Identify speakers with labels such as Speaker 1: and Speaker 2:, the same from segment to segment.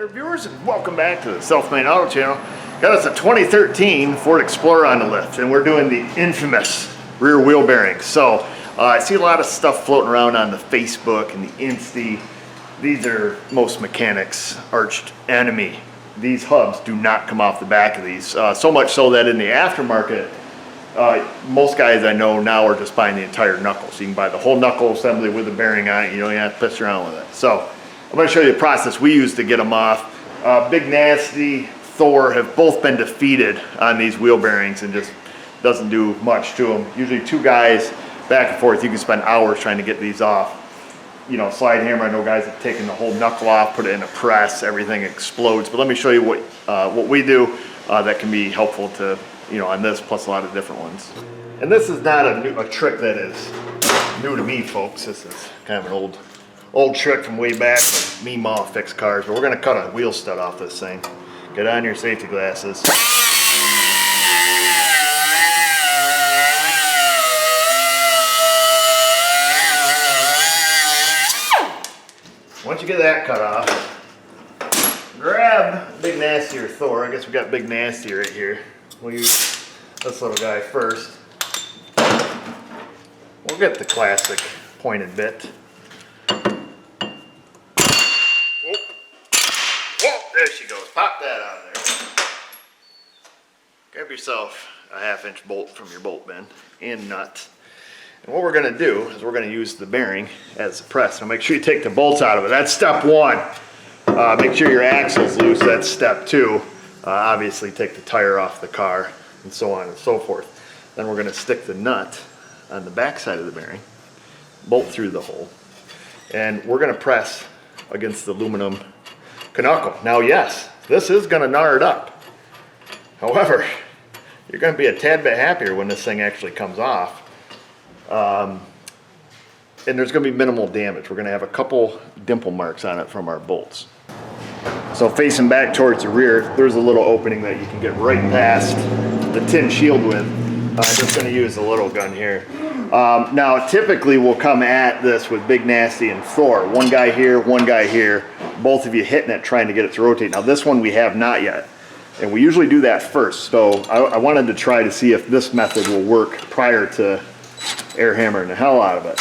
Speaker 1: there, viewers, and welcome back to the Self-Made Auto Channel. Got us a 2013 Ford Explorer on the lift, and we're doing the infamous rear wheel bearings. So I see a lot of stuff floating around on the Facebook and the Insta. These are most mechanics' arch enemy. These hubs do not come off the back of these, so much so that in the aftermarket, most guys I know now are just buying the entire knuckle. So you can buy the whole knuckle assembly with the bearing on it. You don't even have to piss around with it. So I'm going to show you the process we use to get them off. Big Nasty, Thor have both been defeated on these wheel bearings and just doesn't do much to them. Usually two guys back and forth, you can spend hours trying to get these off. You know, slide hammer, I know guys have taken the whole knuckle off, put it in a press, everything explodes. But let me show you what we do that can be helpful to, you know, on this plus a lot of different ones. And this is not a trick that is new to me, folks. This is kind of an old trick from way back when me ma fixed cars. But we're gonna cut a wheel stud off this thing. Get on your safety glasses. Once you get that cut off, grab Big Nasty or Thor. I guess we got Big Nasty right here. We'll use this little guy first. We'll get the classic pointed bit. Whoa, there she goes. Pop that out of there. Grab yourself a 1/2-inch bolt from your bolt bin and nut. And what we're going to do is we're going to use the bearing as a press. Now make sure you take the bolts out of it. That's step one. Make sure your axle's loose. That's step two. Obviously take the tire off the car and so on and so forth. Then we're going to stick the nut on the back side of the bearing, bolt through the hole, and we're going to press against the aluminum knuckle. Now yes, this is going to gnar it up. However, you're going to be a tad bit happier when this thing actually comes off. And there's going to be minimal damage. We're going to have a couple dimple marks on it from our bolts. So facing back towards the rear, there's a little opening that you can get right past the tin shield with. I'm just going to use a little gun here. Now typically we'll come at this with Big Nasty and Thor. One guy here, one guy here. Both of you hitting it, trying to get it to rotate. Now this one we have not yet. And we usually do that first. So I wanted to try to see if this method will work prior to air hammering the hell out of it.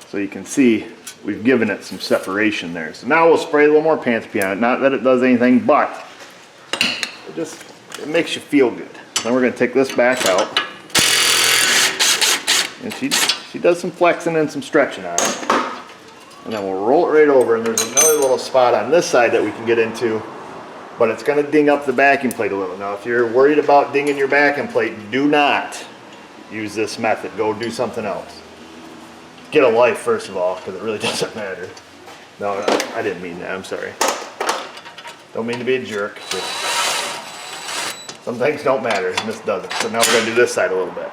Speaker 1: So you can see we've given it some separation there. So now we'll spray a little more Pants-P on it. Not that it does anything, but it makes you feel good. Then we're going to take this back out. And she does some flexing and some stretching on it. And then we'll roll it right over, and there's another little spot on this side that we can get into, but it's going to ding up the backing plate a little. Now if you're worried about dinging your backing plate, do not use this method. Go do something else. Get a life first of all, because it really doesn't matter. No, I didn't mean that, I'm sorry. Don't mean to be a jerk. Just some things don't matter, and this doesn't. So now we're going to do this side a little bit.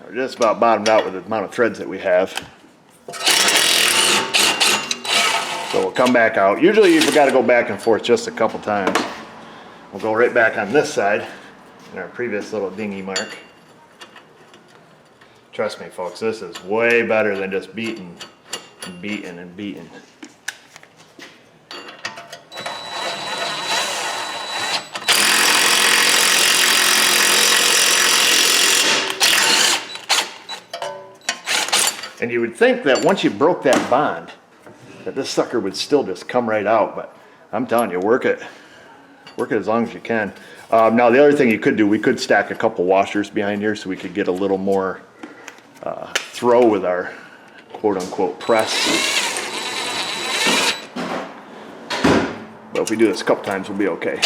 Speaker 1: We're just about bottomed out with the amount of threads that we have. So we'll come back out. Usually you've got to go back and forth just a couple times. We'll go right back on this side in our previous little dingy mark. Trust me folks, this is way better than just beating and beating and beating. And you would think that once you broke that bond, that this sucker would still just come right out, but I'm telling you, work it as long as you can. Now the other thing you could do, we could stack a couple washers behind here so we could get a little more throw with our quote-unquote press. But if we do this a couple times, we'll be okay.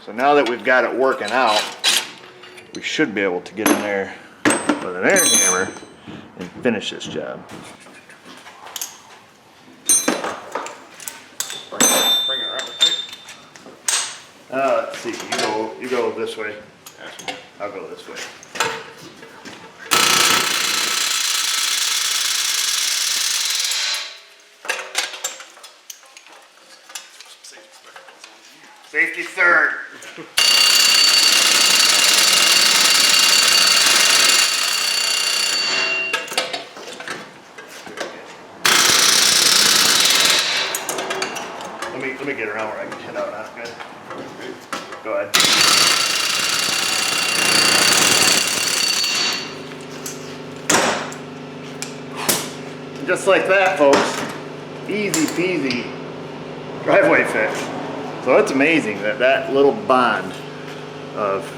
Speaker 1: So now that we've got it working out, we should be able to get in there with an air hammer and finish this job.
Speaker 2: Bring it around with you.
Speaker 1: Let's see, you go this way. I'll go this way. Safety third. Let me get around where I can hit out on it. Good. Go ahead. And just like that, folks, easy peasy driveway fix. So it's amazing that that little bond of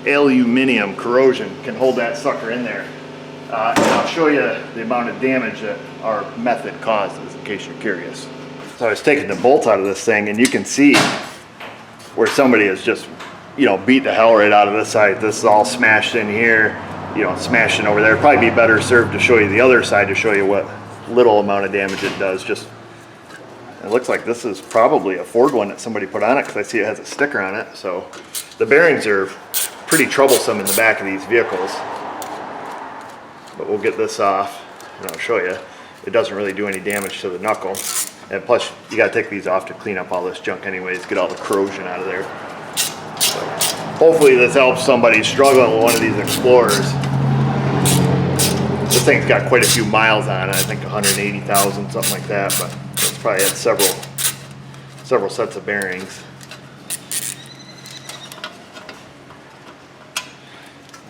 Speaker 1: aluminum corrosion can hold that sucker in there. And I'll show you the amount of damage that our method causes in case you're curious. So I was taking the bolt out of this thing, and you can see where somebody has just, beat the hell right out of this side. This is all smashed in here, smashing over there. It'd probably be better served to show you the other side to show you what little amount of damage it does. Just, it looks like this is probably a Ford one that somebody put on it because I see it has a sticker on it. So the bearings are pretty troublesome in the back of these vehicles. But we'll get this off and I'll show you. It doesn't really do any damage to the knuckle. And plus, you gotta take these off to clean up all this junk anyways, get all the corrosion out of there. So hopefully this helps somebody struggling with one of these Explorers. This thing's got quite a few miles on it, I think 180,000, something like that, but it's probably had several sets of bearings.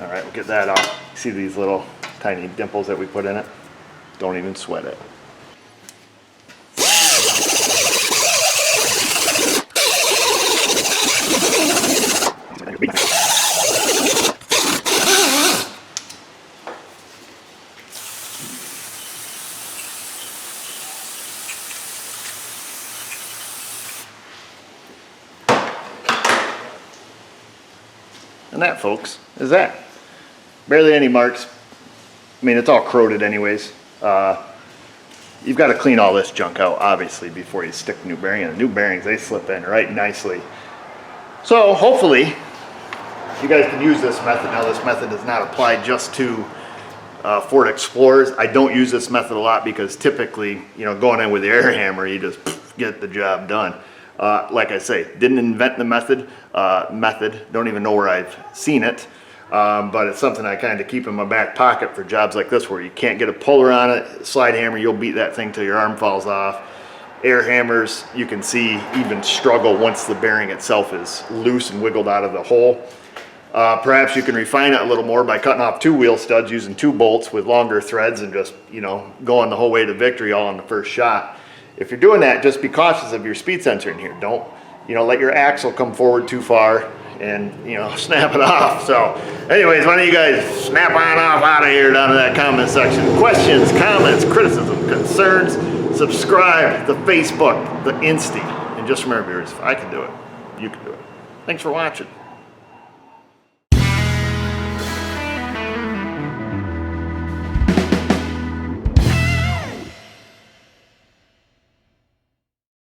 Speaker 1: All right, we'll get that off. See these little tiny dimples that we put in it? Don't even sweat it. And that, folks, is that. Barely any marks. I mean, it's all corroded anyways. You've got to clean all this junk out, obviously, before you stick the new bearing in. The new bearings, they slip in right nicely. So hopefully you guys can use this method. Now, this method is not applied just to Ford Explorers. I don't use this method a lot because typically, going in with the air hammer, you just get the job done. Like I say, didn't invent the method. Don't even know where I've seen it. But it's something I kind of keep in my back pocket for jobs like this where you can't get a puller on it. Slide hammer, you'll beat that thing till your arm falls off. Air hammers, you can see even struggle once the bearing itself is loose and wiggled out of the hole. Perhaps you can refine it a little more by cutting off 2 wheel studs using 2 bolts with longer threads and just, going the whole way to victory all on the first shot. If you're doing that, just be cautious of your speed sensor in here. Don't, let your axle come forward too far and, snap it off. So anyways, why don't you guys snap on off out of here down to that comment section. Questions, comments, criticism, concerns, subscribe, the Facebook, the Insta. And just remember, viewers, if I can do it, you can do it. Thanks for watching.